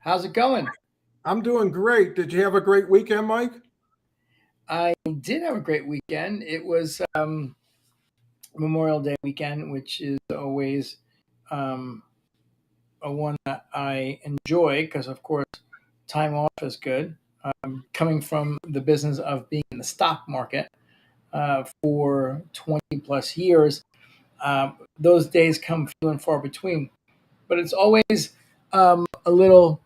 How's it going? I'm doing great. Did you have a great weekend, Mike? I did have a great weekend. It was Memorial Day weekend, which is always um, a one that I enjoy because, of course, time off is good. Coming from the business of being in the stock market for 20 plus years, those days come few and far between. But it's always a little,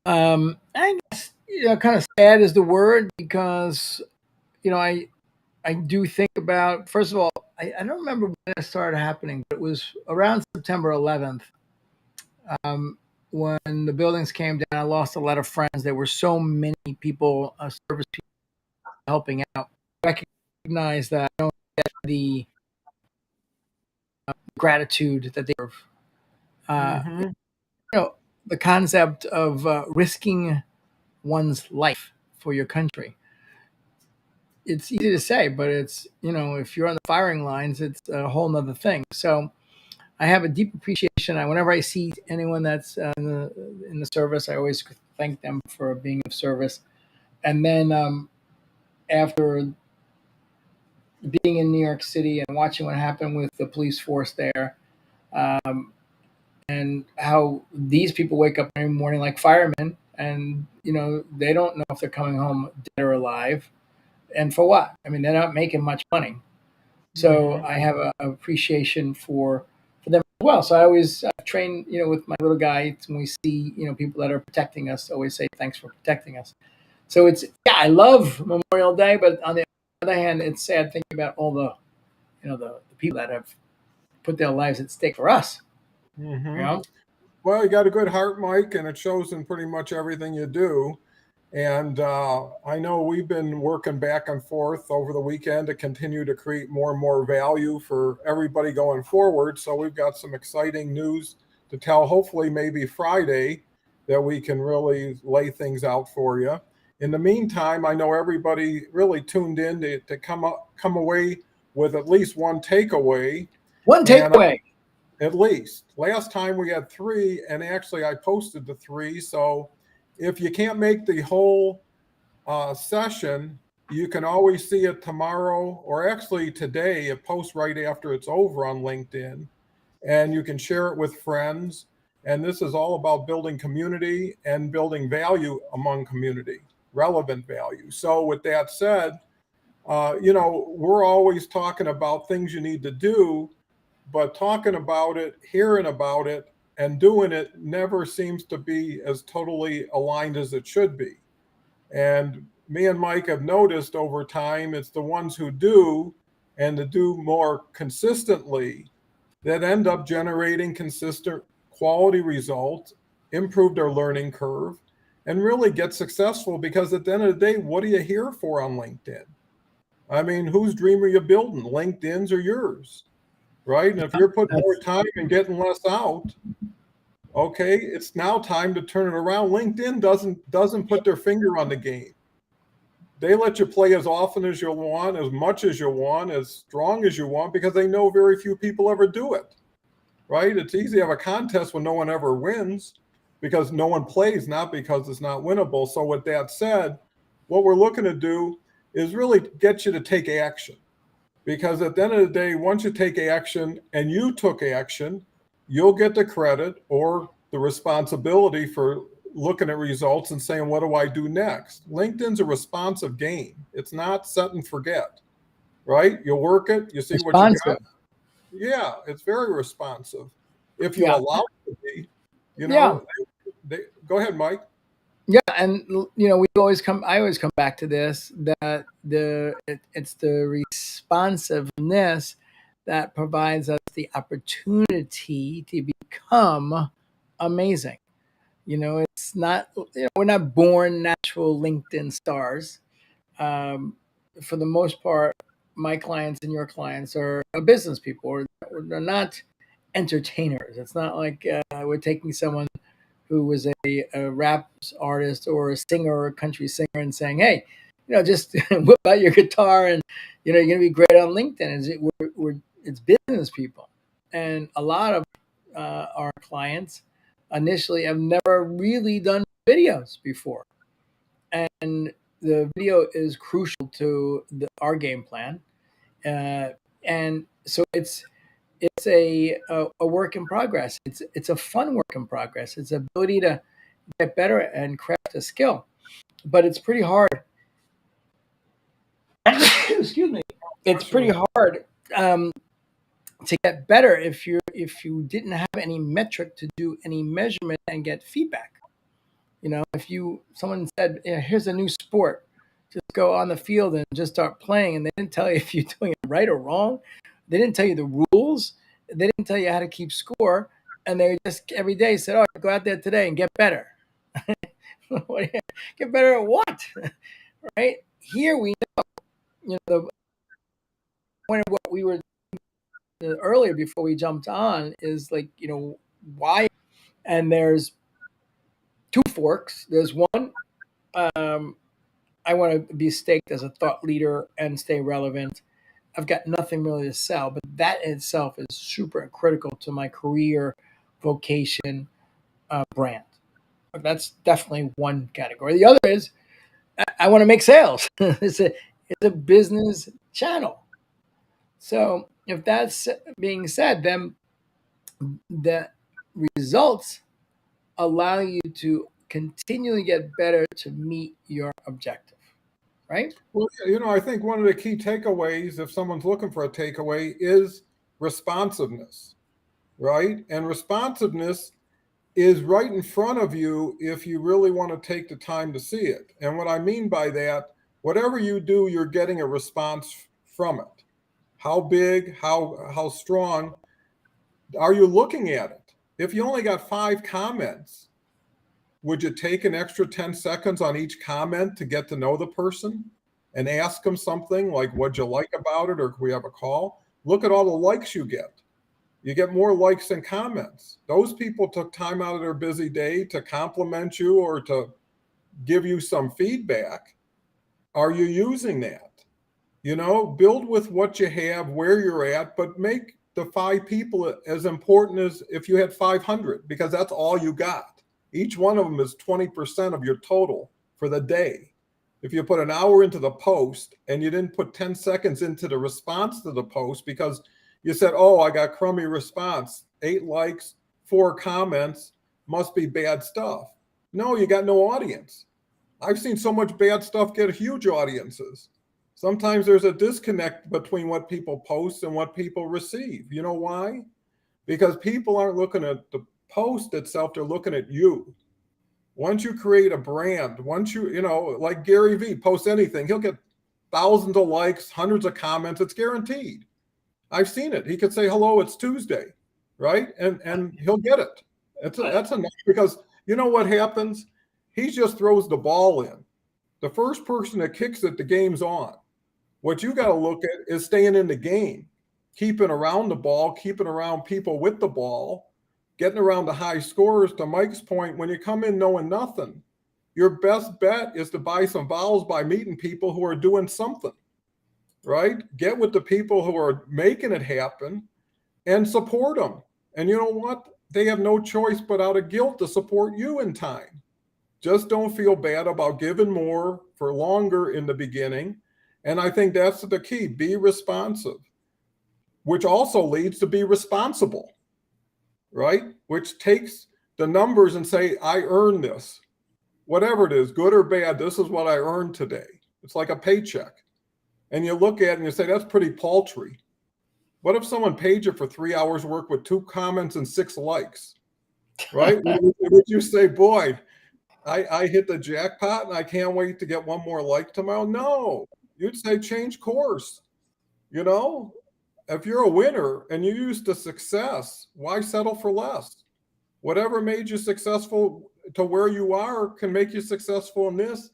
I guess, kind of sad is the word because I do think about, first of all, I don't remember when it started happening, but it was around September 11th um, when the buildings came down. I lost a lot of friends. There were so many people, service people helping out. I recognize that I don't get the gratitude that they deserve. You Hmm. know, the concept of risking one's life for your country. It's easy to say, but if you're on the firing lines, it's a whole nother thing. So I have a deep appreciation. Whenever I see anyone that's in the service, I always thank them for being of service. And then after being in New York City and watching what happened with the police force there, um, and how these people wake up every morning like firemen, and they don't know if they're coming home dead or alive, and for what? I mean, they're not making much money. So Hmm. I have a appreciation for them as well. So I always train, with my little guy when we see, people that are protecting us. Always say thanks for protecting us. So I love Memorial Day, but on the other hand, it's sad thinking about all the people that have put their lives at stake for us. You Hmm. know, Well, you got a good heart, Mike, and it shows in pretty much everything you do. And I know we've been working back and forth over the weekend to continue to create more and more value for everybody going forward. So we've got some exciting news to tell, hopefully, maybe Friday, that we can really lay things out for you. In the meantime, I know everybody really tuned in to come away with at least one takeaway. one And takeaway. at least. Last time we had three, and actually I posted the three. So if you can't make the whole session, you can always see it tomorrow or actually today. It posts right after it's over on LinkedIn, and you can share it with friends. And this is all about building community and building value among community, relevant value. So, with that said, we're always talking about things you need to do, but talking about it, hearing about it, and doing it never seems to be as totally aligned as it should be. And me and Mike have noticed over time it's the ones who do and to do more consistently that end up generating consistent quality results, improve their learning curve, and really get successful because at the end of the day, what are you here for on LinkedIn? I mean, whose dream are you building? LinkedIn's or yours? Right? And if you're putting more That's time and getting less out, okay, it's now time to turn it around. LinkedIn doesn't put their finger on the game. They let you play as often as you want, as much as you want, as strong as you want, because they know very few people ever do it. Right? It's easy to have a contest when no one ever wins because no one plays, not because it's not winnable. So, with that said, what we're looking to do is really get you to take action. Because at the end of the day, once you take action and you took action, you'll get the credit or the responsibility for looking at results and saying, what do I do next? LinkedIn's a responsive game. It's not set and forget, right? You work it, you see what you got. responsive. Yeah, it's very responsive. If you Yeah, allow it to be, you yeah. know, go ahead, Mike. Yeah, and we always come. I always come back to this that it's the responsiveness that provides us the opportunity to become amazing. It's not. We're not born natural LinkedIn stars. Um, for the most part, my clients and your clients are business people, or they're not entertainers. It's not like we're taking someone who was a rap artist or a singer or a country singer and saying, "Hey, just whip out your guitar and you're going to be great on LinkedIn." It's business people, and a lot of our clients initially have never really done videos before, and the video is crucial to our game plan. And so it's a work in progress. It's a fun work in progress. It's ability to get better and craft a skill, but it's pretty hard. Excuse me. It's pretty hard um, to get better if you didn't have any metric to do any measurement and get feedback. You know, if you someone said, yeah, "Here's a new sport," just go on the field and just start playing, and they didn't tell you if you're doing it right or wrong. They didn't tell you the rules. They didn't tell you how to keep score, and they just every day said, "Oh, go out there today and get better." Get better at what? Right here, we know. The point of what we were earlier before we jumped on is like why, and there's two forks. There's one. Um, I want to be staked as a thought leader and stay relevant. I've got nothing really to sell, but that in itself is super critical to my career, vocation, brand. That's definitely one category. The other is I want to make sales. It's a business channel. So if that's being said, then the results allow you to continually get better to meet your objective, right? Well, I think one of the key takeaways, if someone's looking for a takeaway, is responsiveness, right? And responsiveness is right in front of you if you really want to take the time to see it. And what I mean by that, whatever you do, you're getting a response from it. How big, how strong are you looking at it? If you only got 5 comments, would you take an extra 10 seconds on each comment to get to know the person and ask them something like, what'd you like about it? Or can we have a call? Look at all the likes you get. You get more likes than comments. Those people took time out of their busy day to compliment you or to give you some feedback. Are you using that? Build with what you have, where you're at, but make the 5 people as important as if you had 500, because that's all you got. Each one of them is 20% of your total for the day. If you put an hour into the post and you didn't put 10 seconds into the response to the post because you said, oh, I got crummy response, 8 likes, 4 comments, must be bad stuff. No, you got no audience. I've seen so much bad stuff get huge audiences. Sometimes there's a disconnect between what people post and what people receive. You know why? Because people aren't looking at the post itself, they're looking at you. Once you create a brand, once like Gary Vee posts anything, he'll get thousands of likes, hundreds of comments. It's guaranteed. I've seen it. He could say, hello, it's Tuesday, right? And he'll get it. That's enough, because you know what happens? He just throws the ball in. The first person that kicks it, the game's on. What you got to look at is staying in the game, keeping around the ball, keeping around people with the ball, getting around the high scores. To Mike's point, when you come in knowing nothing, your best bet is to buy some vowels by meeting people who are doing something, right? Get with the people who are making it happen and support them. And you know what? They have no choice but out of guilt to support you in time. Just don't feel bad about giving more for longer in the beginning. And I think that's the key. Be responsive, which also leads to be responsible, right? Which takes the numbers and say, I earned this. Whatever it is, good or bad, this is what I earned today. It's like a paycheck. And you look at it and you say, that's pretty paltry. What if someone paid you for 3 hours work with 2 comments and 6 likes, right? Would you say, boy, I hit the jackpot and I can't wait to get one more like tomorrow? No, you'd say change course. If you're a winner and you're used to success, why settle for less? Whatever made you successful to where you are can make you successful in this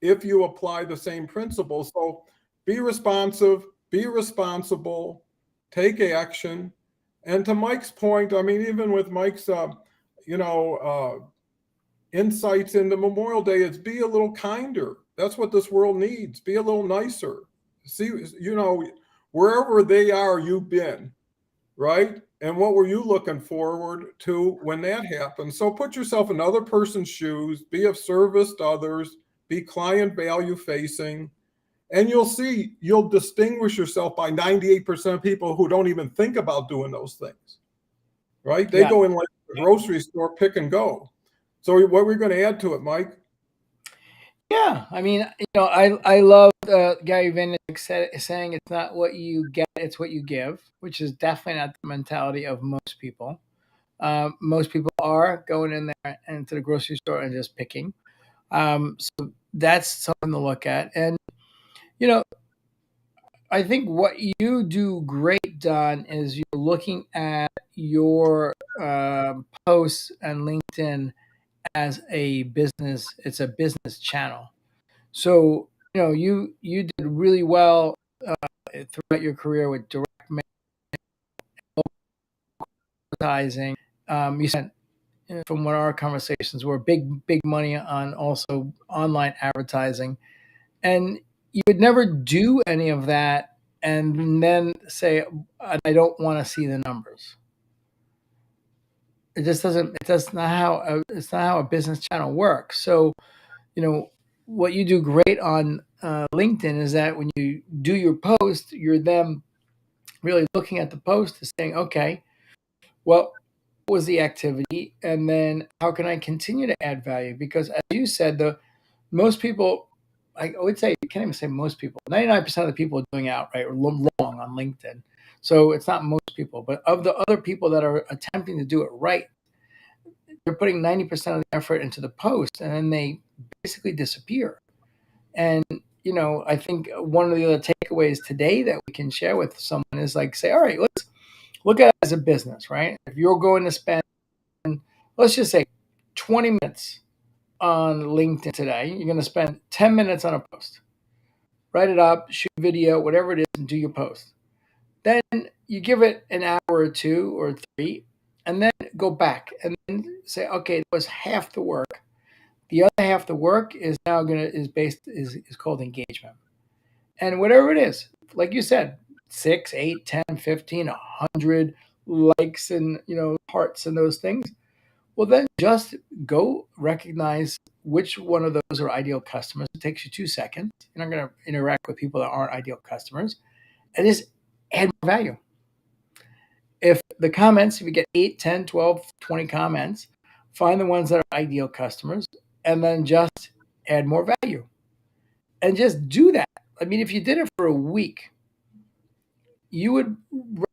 if you apply the same principles. So be responsive, be responsible, take action. And to Mike's point, I mean, even with Mike's, insights into Memorial Day, is be a little kinder. That's what this world needs. Be a little nicer. See, wherever they are, you've been, right? And what were you looking forward to when that happened? So put yourself in other person's shoes, be of service to others, be client value facing, and you'll see you'll distinguish yourself by 98% of people who don't even think about doing those things, right? They Yeah. go in like the grocery store, pick and go. So what we're going to add to it, Mike? Yeah, I mean, I love Gary Vaynerchuk saying it's not what you get, it's what you give, which is definitely not the mentality of most people. Most people are going in there into the grocery store and just picking. So that's something to look at. And you know, I think what you do great, Don, is you're looking at your posts and LinkedIn as a business. It's a business channel. So you did really well throughout your career with direct advertising. You spent, from what our conversations were, big money on also online advertising, and you would never do any of that and then say, "I don't want to see the numbers." It just doesn't. That's not how. It's not how a business channel works. So you know what you do great on LinkedIn is that when you do your post, you're then really looking at the post and saying, okay, well, what was the activity? And then how can I continue to add value? Because as you said, the most people, I would say, you can't even say most people, 99% of the people are doing outright or wrong on LinkedIn. So it's not most people, but of the other people that are attempting to do it right, they're putting 90% of the effort into the post and then they basically disappear. And I think one of the other takeaways today that we can share with someone is like, say, all right, let's look at it as a business, right? If you're going to spend, let's just say, 20 minutes on LinkedIn today, you're going to spend 10 minutes on a post. Write it up, shoot video, whatever it is, and do your post. Then you give it an hour or two or three, and then go back and then say, okay, that was half the work. The other half the work is now is called engagement. And whatever it is, like you said, 6, 8, 10, 15, 100 likes and hearts and those things. Well, then just go recognize which one of those are ideal customers. It takes you 2 seconds. You're not going to interact with people that aren't ideal customers, and just add more value. If the comments, if you get 8, 10, 12, 20 comments, find the ones that are ideal customers, and then just add more value. And just do that. I mean, if you did it for a week, you would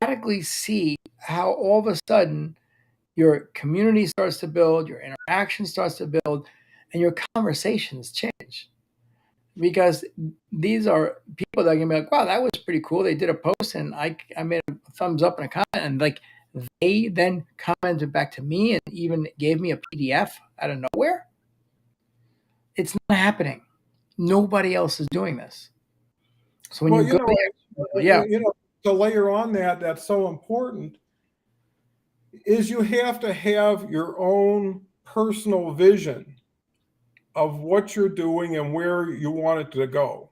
radically see how all of a sudden your community starts to build, your interaction starts to build, and your conversations change. Because these are people that are gonna be like, wow, that was pretty cool. They did a post and I made a thumbs up and a comment, and like they then commented back to me and even gave me a PDF out of nowhere. It's not happening. Nobody else is doing this. So when Well, you go there, yeah, to layer on that, that's so important, is you have to have your own personal vision of what you're doing and where you want it to go.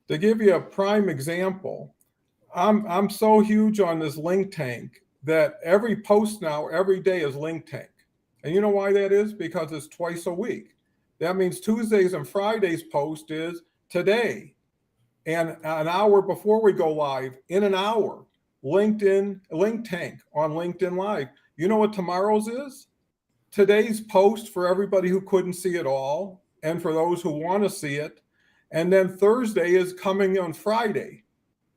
To give you a prime example, I'm so huge on this LinkTank that every post now, every day is LinkTank. And you know why that is? Because it's twice a week. That means Tuesdays and Fridays post is today. And an hour before we go live, in an hour, LinkTank on LinkedIn Live. You know what tomorrow's is? Today's post for everybody who couldn't see it all and for those who want to see it. And then Thursday is coming on Friday,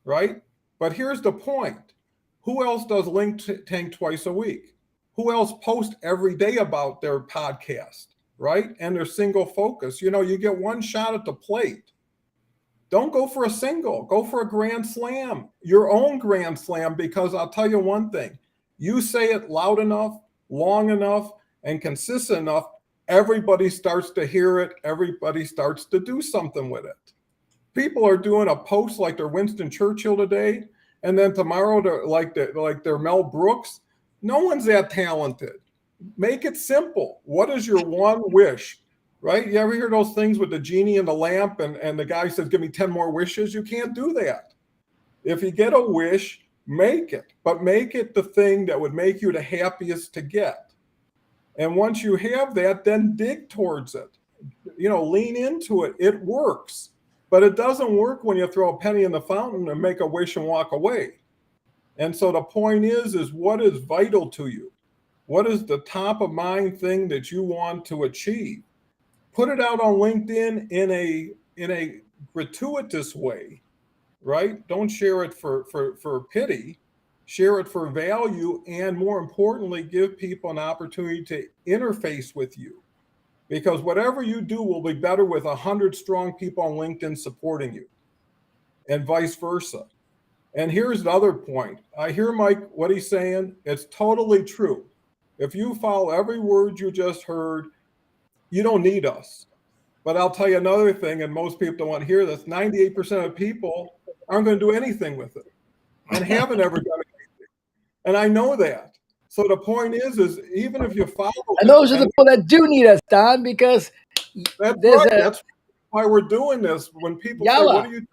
right? But here's the point. Who else does LinkTank twice a week? Who else posts every day about their podcast, right? And their single focus. You get one shot at the plate. Don't go for a single, go for a grand slam, your own grand slam, because I'll tell you one thing, you say it loud enough, long enough, and consistent enough, everybody starts to hear it, everybody starts to do something with it. People are doing a post like they're Winston Churchill today, and then tomorrow they're like they're Mel Brooks. No one's that talented. Make it simple. What is your one wish? Right? You ever hear those things with the genie and the lamp and the guy says, give me 10 more wishes? You can't do that. If you get a wish, make it, but make it the thing that would make you the happiest to get. And once you have that, then dig towards it. Lean into it. It works. But it doesn't work when you throw a penny in the fountain and make a wish and walk away. And so the point is what is vital to you? What is the top of mind thing that you want to achieve? Put it out on LinkedIn in a gratuitous way, right? Don't share it for pity. Share it for value, and more importantly, give people an opportunity to interface with you. Because whatever you do will be better with 100 strong people on LinkedIn supporting you, and vice versa. And here's the other point. I hear Mike, what he's saying. It's totally true. If you follow every word you just heard, you don't need us. But I'll tell you another thing, and most people don't want to hear this. 98% of people aren't going to do anything with it and haven't ever done anything. And I know that. So the point is even if you follow and those are the people that do need us, Don, because that's right. That's why we're doing this. When people say, what are you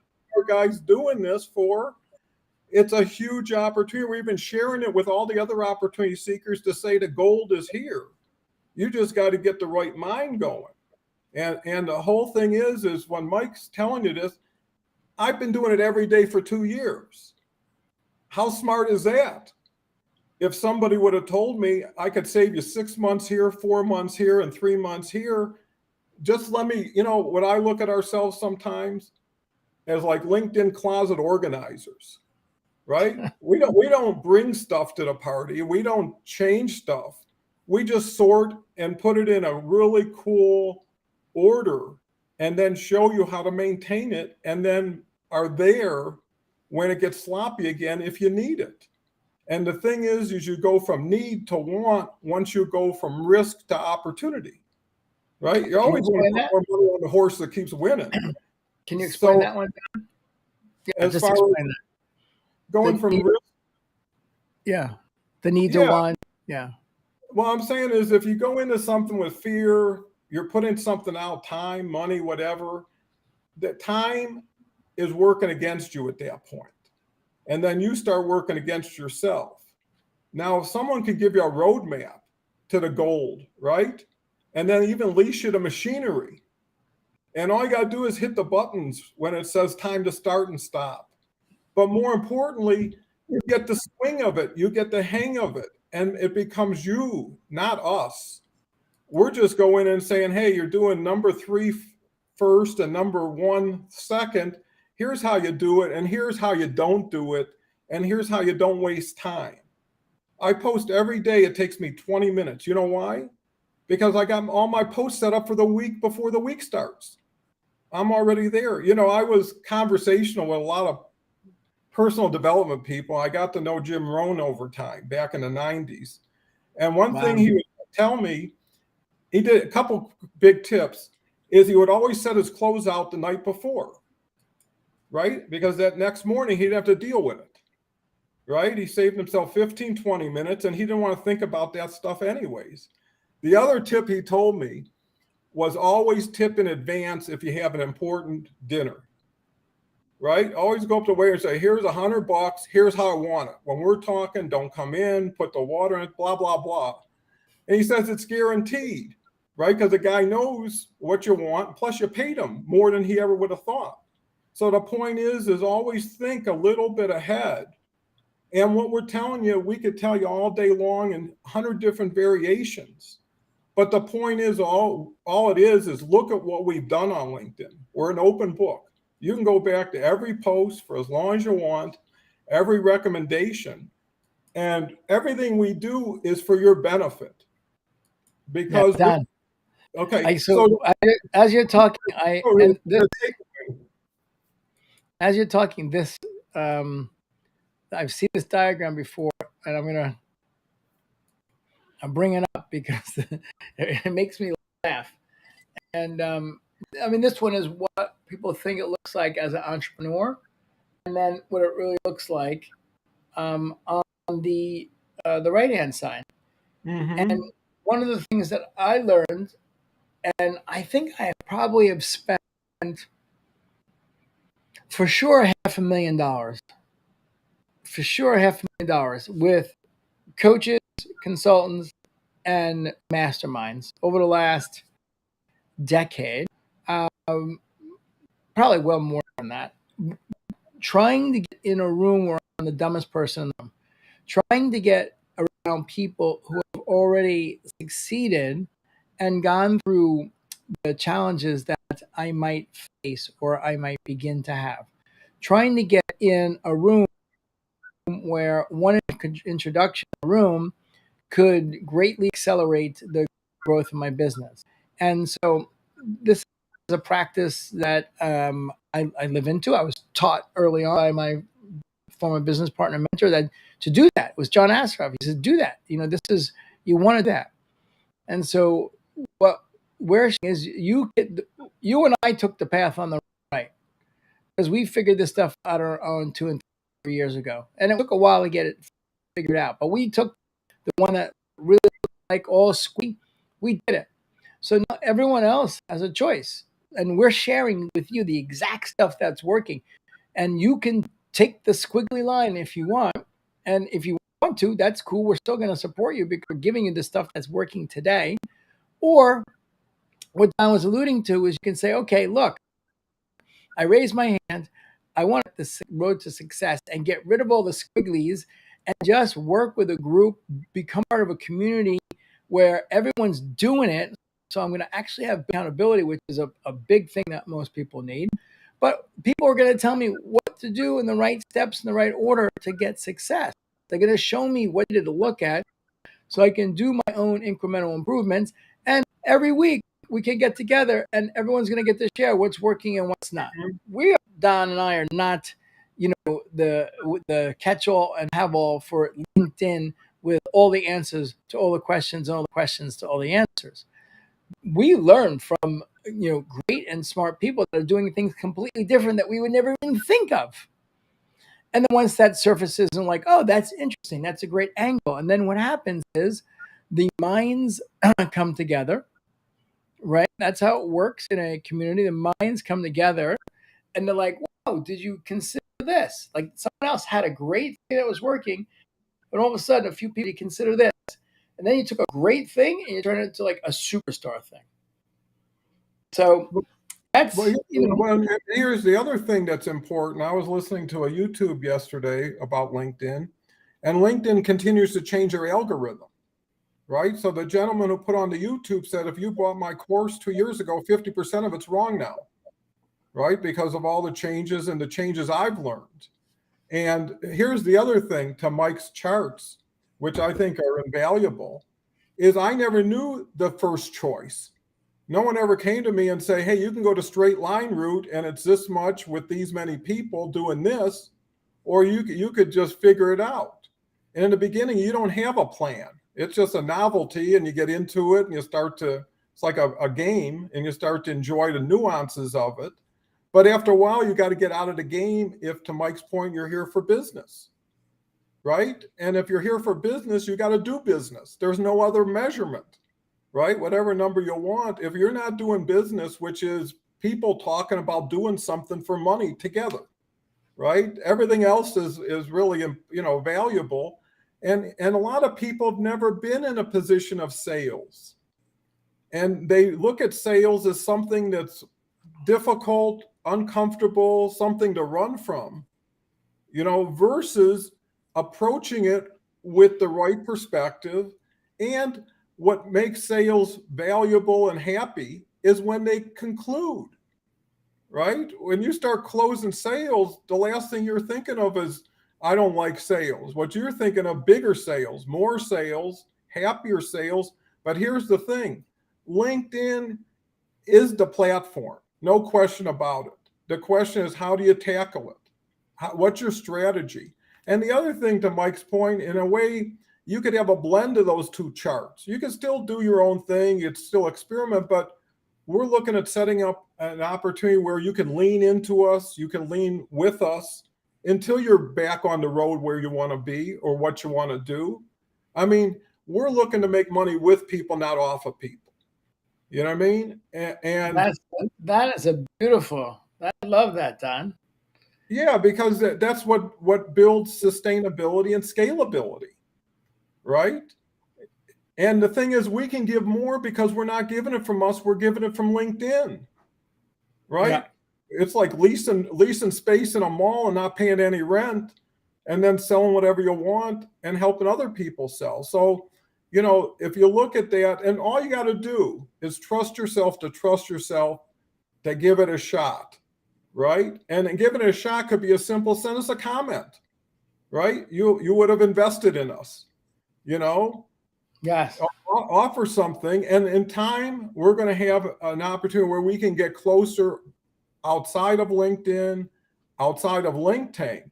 guys doing this for? It's a huge opportunity. We've been sharing it with all the other opportunity seekers to say the gold is here. You just got to get the right mind going. And the whole thing is when Mike's telling you this, I've been doing it every day for 2 years. How smart is that? If somebody would have told me I could save you 6 months here, 4 months here, and 3 months here, just let me, what I look at ourselves sometimes as like LinkedIn closet organizers, right? We don't bring stuff to the party. We don't change stuff. We just sort and put it in a really cool order and then show you how to maintain it, and then are there when it gets sloppy again if you need it. And the thing is you go from need to want once you go from risk to opportunity, right? You're always going to put more money on the horse that keeps winning. Can you explain that one? Yeah, as far as going from risk. Yeah. The need to want. Yeah. What I'm saying is if you go into something with fear, you're putting something out, time, money, whatever, that time is working against you at that point. And then you start working against yourself. Now, if someone could give you a roadmap to the gold, right? And then even leash you to machinery. And all you got to do is hit the buttons when it says time to start and stop. But more importantly, you get the swing of it. You get the hang of it. And it becomes you, not us. We're just going in and saying, hey, you're doing number 3 first and number 1 second. Here's how you do it, and here's how you don't do it, and here's how you don't waste time. I post every day. It takes me 20 minutes. You know why? Because I got all my posts set up for the week before the week starts. I'm already there. I was conversational with a lot of personal development people. I got to know Jim Rohn over time back in the 90s. And one thing he would tell me, he did a couple big tips, is he would always set his clothes out the night before. Right? Because that next morning he'd have to deal with it. Right? He saved himself 15, 20 minutes, and he didn't want to think about that stuff anyways. The other tip he told me was always tip in advance if you have an important dinner. Right? Always go up to the waiter and say, here's $100. Here's how I want it. When we're talking, don't come in, put the water in it, blah, blah, blah. And he says it's guaranteed, right? Because the guy knows what you want. Plus you paid him more than he ever would have thought. So the point is always think a little bit ahead. And what we're telling you, we could tell you all day long in 100 different variations. But the point is all it is look at what we've done on LinkedIn. We're an open book. You can go back to every post for as long as you want, every recommendation. And everything we do is for your benefit. Because okay. So as you're talking, as you're talking, this I've seen this diagram before, and I'm bringing it up because it makes me laugh. And this one is what people think it looks like as an entrepreneur, and then what it really looks like on the right-hand side. Mm-hmm. And one of the things that I learned, and I think I probably have spent for sure $500,000 for sure $500,000 with coaches, consultants, and masterminds over the last decade. Um, Probably well more than that. Trying to get in a room where I'm the dumbest person in the room. Trying to get around people who have already succeeded and gone through the challenges that I might face or I might begin to have. Trying to get in a room where one introduction in a room could greatly accelerate the growth of my business. And so this is a practice that I live into. I was taught early on by my former business partner mentor that to do that. It was John Astroff. He said, do that. This is, you want to do that. And so what we're saying is you and I took the path on the right because we figured this stuff out on our own 2 and 3 years ago. And it took a while to get it figured out, but we took the one that really like all squeak, we did it. So now everyone else has a choice. And we're sharing with you the exact stuff that's working. And you can take the squiggly line if you want. And if you want to, that's cool. We're still going to support you because we're giving you the stuff that's working today. Or what Don was alluding to is you can say, okay, look, I raised my hand. I want this road to success and get rid of all the squigglies and just work with a group, become part of a community where everyone's doing it. So I'm going to actually have accountability, which is a big thing that most people need. But people are going to tell me what to do in the right steps in the right order to get success. They're going to show me what to look at so I can do my own incremental improvements. And every week we can get together and everyone's going to get to share what's working and what's not. Don and I are not, the catch-all and have-all for LinkedIn with all the answers to all the questions and all the questions to all the answers. We learn from great and smart people that are doing things completely different that we would never even think of. And then once that surfaces and like, oh, that's interesting, that's a great angle. And then what happens is the minds come together, right? That's how it works in a community. The minds come together and they're like, whoa, did you consider this? Like someone else had a great thing that was working, but all of a sudden a few people consider this. And then you took a great thing and you turned it into like a superstar thing. So that's, here's the other thing that's important. I was listening to a YouTube yesterday about LinkedIn, and LinkedIn continues to change their algorithm, right? So the gentleman who put on the YouTube said, if you bought my course 2 years ago, 50% of it's wrong now, right? Because of all the changes and the changes I've learned. And here's the other thing to Mike's charts, which I think are invaluable, is I never knew the first choice. No one ever came to me and say, hey, you can go to straight line route and it's this much with these many people doing this, or you could just figure it out. And in the beginning, you don't have a plan. It's just a novelty and you get into it and you start to, it's like a game and you start to enjoy the nuances of it. But after a while, you got to get out of the game if, to Mike's point, you're here for business, right? And if you're here for business, you got to do business. There's no other measurement. Right? Whatever number you want, if you're not doing business, which is people talking about doing something for money together, right? Everything else is really, valuable. And a lot of people have never been in a position of sales. And they look at sales as something that's difficult, uncomfortable, something to run from, versus approaching it with the right perspective. And what makes sales valuable and happy is when they conclude, right? When you start closing sales, the last thing you're thinking of is, I don't like sales. What you're thinking of, bigger sales, more sales, happier sales. But here's the thing, LinkedIn is the platform, no question about it. The question is, how do you tackle it? What's your strategy? And the other thing, to Mike's point, in a way, you could have a blend of those two charts. You can still do your own thing. It's still experiment, but we're looking at setting up an opportunity where you can lean into us. You can lean with us until you're back on the road where you want to be or what you want to do. I mean, we're looking to make money with people, not off of people. You know what I mean? And that is a beautiful, I love that, Don. Yeah, because that's what builds sustainability and scalability, right? And the thing is, we can give more because we're not giving it from us, we're giving it from LinkedIn, Yeah. right? It's like leasing space in a mall and not paying any rent, and then selling whatever you want and helping other people sell. So, if you look at that, and all you got to do is trust yourself to give it a shot, right? And giving it a shot could be a simple send us a comment, right? You would have invested in us, you know, Yes. offer something, and in time we're going to have an opportunity where we can get closer outside of LinkedIn, outside of LinkTank,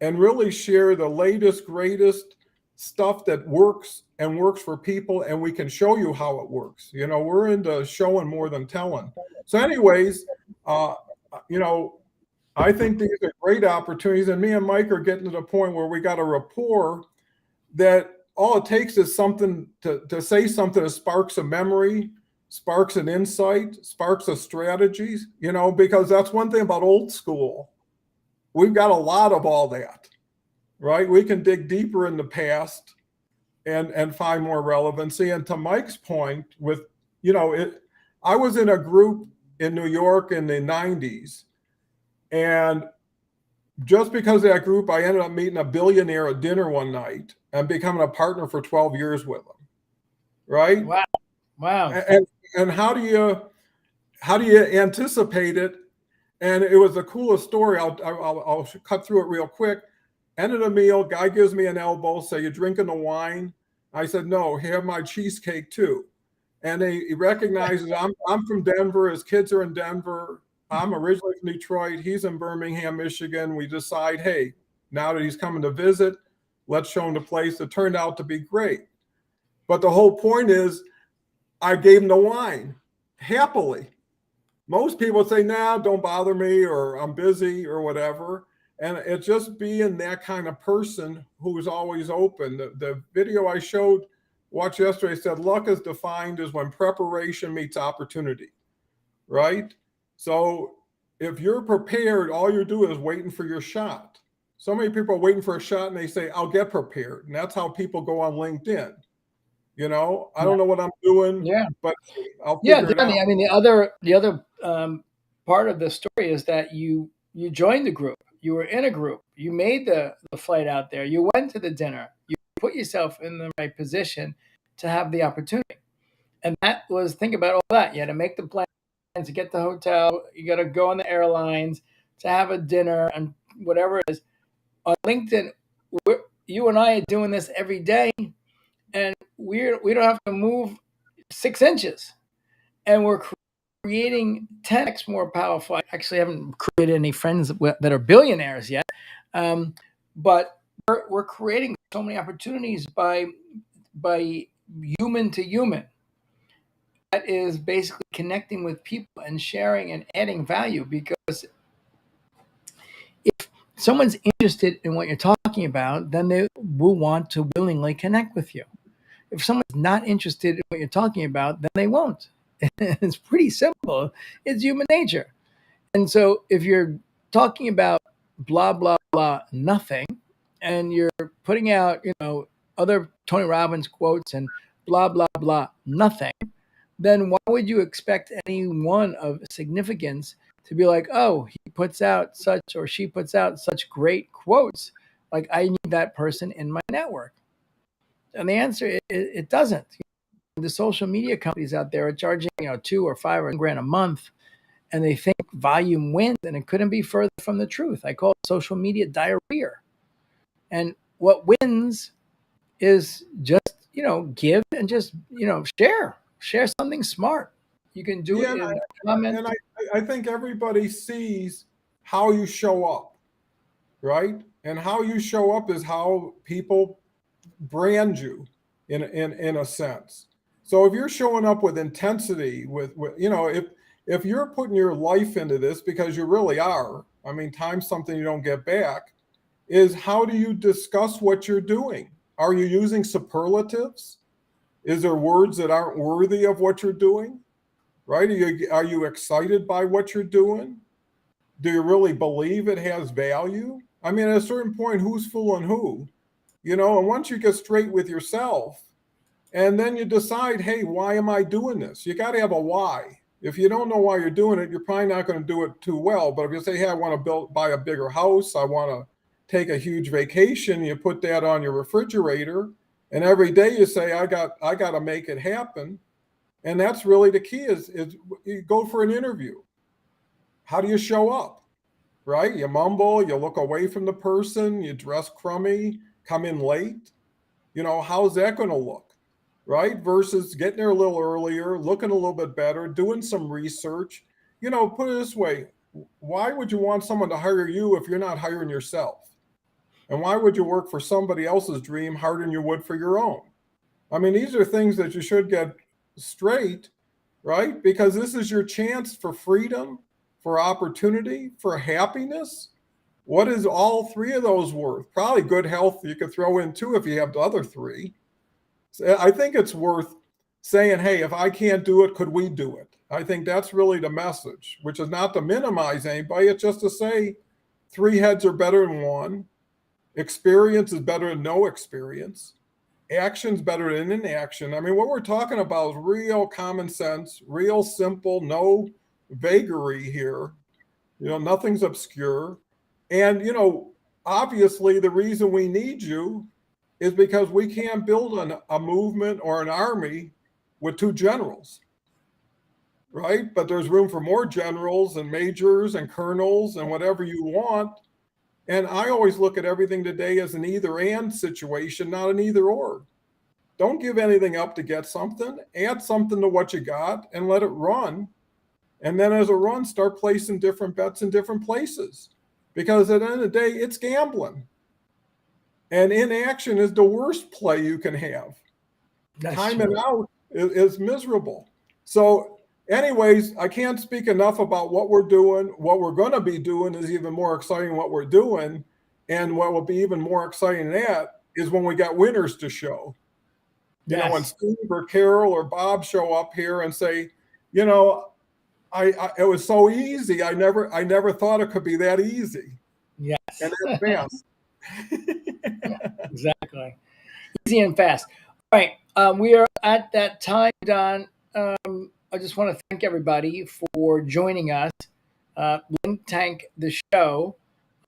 and really share the latest, greatest stuff that works and works for people, and we can show you how it works. We're into showing more than telling. So, anyways, uh, you know, I think these are great opportunities, and me and Mike are getting to the point where we got a rapport that all it takes is something to say something that sparks a memory, sparks an insight, sparks a strategy, because that's one thing about old school. We've got a lot of all that, right? We can dig deeper in the past and find more relevancy. And to Mike's point, I was in a group in New York in the 90s, and just because of that group, I ended up meeting a billionaire at dinner one night and becoming a partner for 12 years with him. Right. Wow. Wow. And how do you anticipate it? And it was the coolest story. I'll cut through it real quick. End of the meal, guy gives me an elbow. Say, you drinking the wine? I said, no, have my cheesecake too. And he recognizes I'm from Denver. His kids are in Denver. I'm originally from Detroit. He's in Birmingham, Michigan. We decide, hey, now that he's coming to visit, let's show him the place. It turned out to be great. But the whole point is, I gave him the wine happily. Most people say, nah, don't bother me, or I'm busy, or whatever. And it's just being that kind of person who's always open. The video I watched yesterday said, luck is defined as when preparation meets opportunity, right? So if you're prepared, all you do is waiting for your shot. So many people are waiting for a shot and they say, I'll get prepared. And that's how people go on LinkedIn. I don't know what I'm doing, Yeah. but I'll Yeah. figure it out. I mean, the other part of the story is that you joined the group. You were in a group. You made the flight out there. You went to the dinner. You put yourself in the right position to have the opportunity. And that was, think about all that. You had to make the plans to get the hotel. You got to go on the airlines to have a dinner and whatever it is. On LinkedIn, you and I are doing this every day, and we don't have to move 6 inches, and we're creating 10x more powerful. I actually haven't created any friends that are billionaires yet, but we're creating so many opportunities by human to human. That is basically connecting with people and sharing and adding value, because if someone's interested in what you're talking about, then they will want to willingly connect with you. If someone's not interested in what you're talking about, then they won't. It's pretty simple. It's human nature. And so if you're talking about blah, blah, blah, nothing, and you're putting out, other Tony Robbins quotes and blah, blah, blah, nothing, then why would you expect anyone of significance to be like, oh, he puts out such or she puts out such great quotes? Like, I need that person in my network. And the answer is it doesn't. The social media companies out there are charging, 2 or 5 or 10 grand a month, and they think volume wins, and it couldn't be further from the truth. I call it social media diarrhea. And what wins is just, give and just, share something smart. You can do Yeah, it in comment. and I think everybody sees how you show up, right? And how you show up is how people brand you in a sense. So if you're showing up with intensity, with if you're putting your life into this, because you really are, I mean, time's something you don't get back, is how do you discuss what you're doing? Are you using superlatives? Is there words that aren't worthy of what you're doing? Right? Are you excited by what you're doing? Do you really believe it has value? I mean, at a certain point, who's fooling who? And once you get straight with yourself, and then you decide, hey, why am I doing this? You got to have a why. If you don't know why you're doing it, you're probably not going to do it too well. But if you say, hey, I want to buy a bigger house, I want to take a huge vacation, you put that on your refrigerator, and every day you say, I got to make it happen. And that's really the key is you go for an interview. How do you show up? Right? You mumble, you look away from the person, you dress crummy, come in late. How's that going to look? Right? Versus getting there a little earlier, looking a little bit better, doing some research. Put it this way, why would you want someone to hire you if you're not hiring yourself? And why would you work for somebody else's dream harder than you would for your own? I mean, these are things that you should get straight, right? Because this is your chance for freedom, for opportunity, for happiness. What is all three of those worth? Probably good health you could throw in too if you have the other three. So I think it's worth saying, hey, if I can't do it, could we do it? I think that's really the message, which is not to minimize anybody. It's just to say 3 heads are better than 1. Experience is better than no experience. Action's better than inaction. I mean, what we're talking about is real common sense, real simple, no vagary here. Nothing's obscure. And, obviously the reason we need you is because we can't build a movement or an army with 2 generals, right? But there's room for more generals and majors and colonels and whatever you want. And I always look at everything today as an either and situation, not an either or. Don't give anything up to get something. Add something to what you got and let it run. And then as it runs, start placing different bets in different places. Because at the end of the day, it's gambling. And inaction is the worst play you can have. Timing out is miserable. So anyways, I can't speak enough about what we're doing. What we're going to be doing is even more exciting what we're doing. And what will be even more exciting than that is when we got winners to show. When Steve or Carol or Bob show up here and say, it was so easy. I never thought it could be that easy. Yes. And it's fast. Yeah, exactly. Easy and fast. All right. We are at that time, Don. I just want to thank everybody for joining us. LinkTank, the show,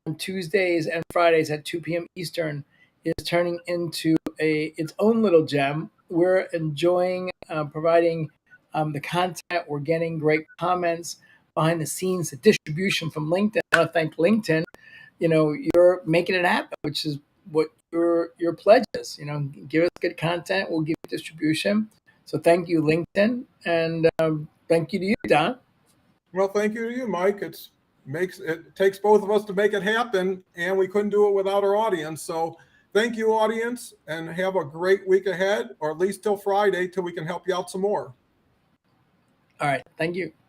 on Tuesdays and Fridays at 2 p.m. Eastern, is turning into its own little gem. We're enjoying providing the content. We're getting great comments behind the scenes, the distribution from LinkedIn. I want to thank LinkedIn. You're making it happen, which is what your pledge is. Give us good content, we'll give you distribution. So thank you, LinkedIn, and thank you to you, Don. Well, thank you to you, Mike. It takes both of us to make it happen, and we couldn't do it without our audience. So thank you, audience, and have a great week ahead, or at least till Friday, till we can help you out some more. All right. Thank you.